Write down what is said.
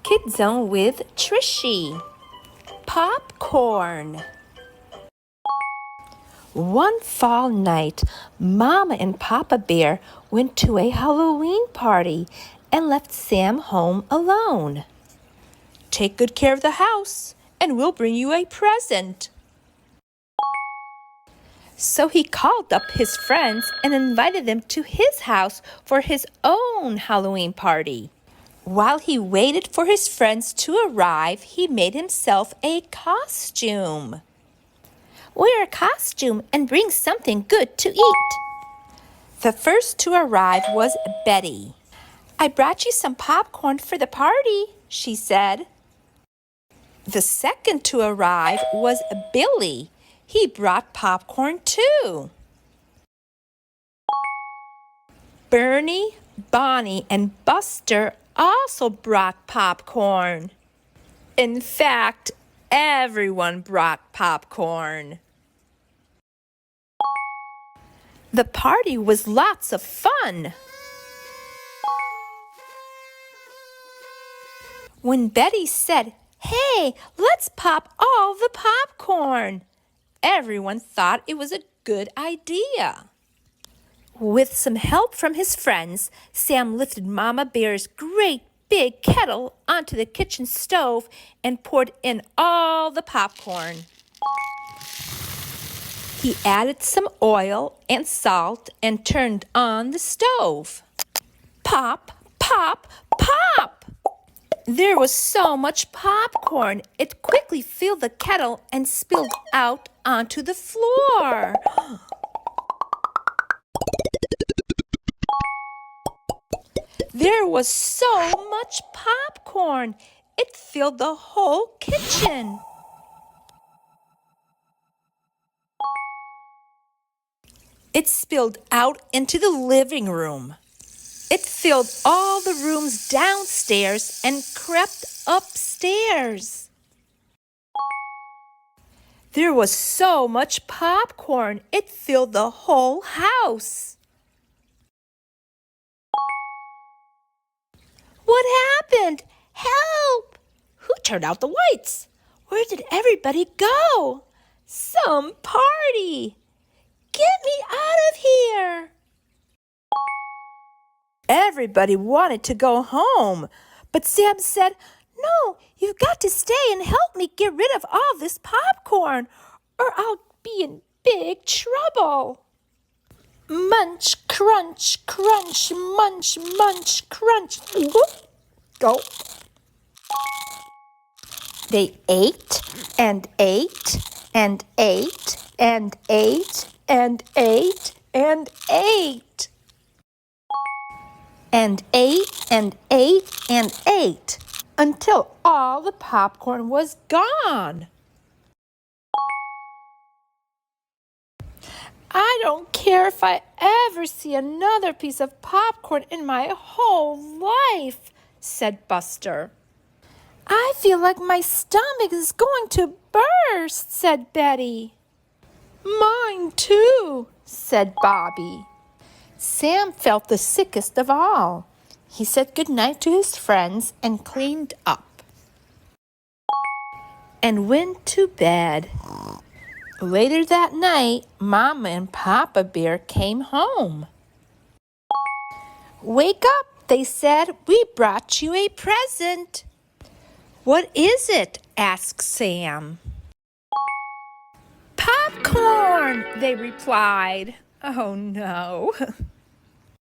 Kid Zone with Trishy. Popcorn. One fall night, Mama and Papa Bear went to a Halloween party and left Sam home alone. "Take good care of the house, and we'll bring you a present." So he called up his friends and invited them to his house for his own Halloween party. While he waited for his friends to arrive, he made himself a costume. "Wear a costume and bring something good to eat." The first to arrive was Betty. "I brought you some popcorn for the party," she said. The second to arrive was Billy. He brought popcorn too. Bernie, Bonnie, and Buster also brought popcorn. In fact, everyone brought popcorn. The party was lots of fun. When Betty said, "Hey, let's pop all the popcorn," everyone thought it was a good idea. With some help from his friends, Sam lifted Mama Bear's great big kettle onto the kitchen stove and poured in all the popcorn. He added some oil and salt and turned on the stove. Pop, pop, pop! There was so much popcorn, it quickly filled the kettle and spilled out onto the floor. There was so much popcorn, it filled the whole kitchen. It spilled out into the living room. It filled all the rooms downstairs and crept upstairs. There was so much popcorn, it filled the whole house. "What happened? Help! Who turned out the lights? Where did everybody go? Some party! Get me out of here!" Everybody wanted to go home, but Sam said, "No, you've got to stay and help me get rid of all this popcorn, or I'll be in big trouble." Munch, crunch, crunch, munch, munch, crunch. Whoop, go. They ate and ate and ate and ate and ate and ate. And ate and ate and ate until all the popcorn was gone. "I don't care if I ever see another piece of popcorn in my whole life," said Buster. "I feel like my stomach is going to burst," said Betty. "Mine too," said Bobby. Sam felt the sickest of all. He said goodnight to his friends and cleaned up and went to bed. Later that night, Mama and Papa Bear came home. "Wake up," they said. "We brought you a present." "What is it?" asked Sam. "Popcorn," they replied. Oh no.